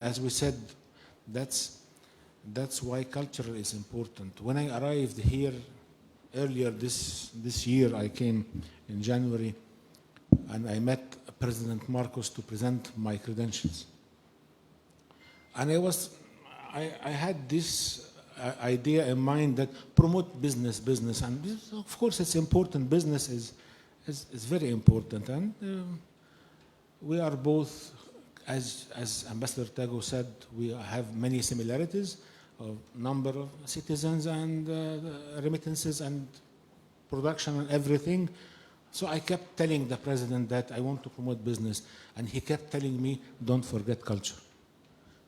As we said, that's why culture is important. When I arrived here earlier this year, I came in January, and I met President Marcos to present my credentials. And I had this idea in mind that promote business, and this, of course it's important. Business is very important, and we are both, as Ambassador Tago said, we have many similarities of number of citizens and remittances and production and everything. So I kept telling the president that I want to promote business, and he kept telling me, don't forget culture,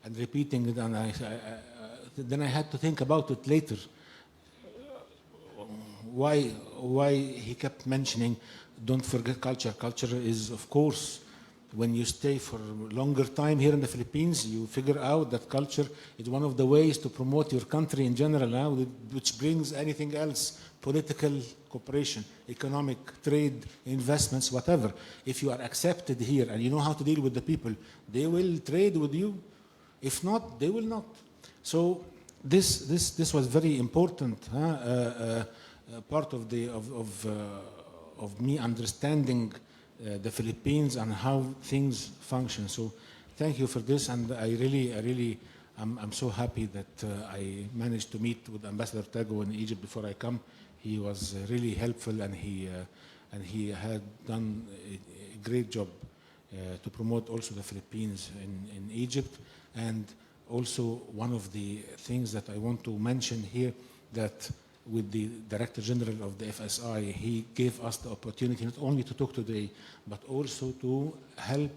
and repeating it, and then I had to think about it later. Why he kept mentioning, don't forget culture. Culture is, of course, when you stay for a longer time here in the Philippines, you figure out that culture is one of the ways to promote your country in general, which brings anything else, political cooperation, economic, trade, investments, whatever. If you are accepted here and you know how to deal with the people, they will trade with you. If not, they will not. So this was very important part of me understanding the Philippines and how things function. So thank you for this, and I'm so happy that I managed to meet with Ambassador Tago in Egypt before I come. He was really helpful, and he had done a great job to promote also the Philippines in Egypt. And also one of the things that I want to mention here, that with the Director General of the FSI, he gave us the opportunity not only to talk today, but also to help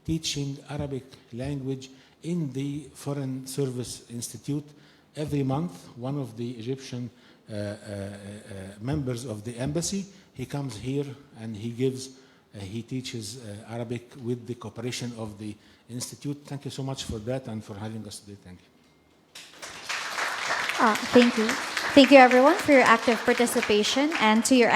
teaching Arabic language in the Foreign Service Institute. Every month, one of the Egyptian members of the embassy, he comes here and he teaches Arabic with the cooperation of the Institute. Thank you so much for that and for having us today. Thank you. Thank you. Thank you, everyone, for your active participation, and to your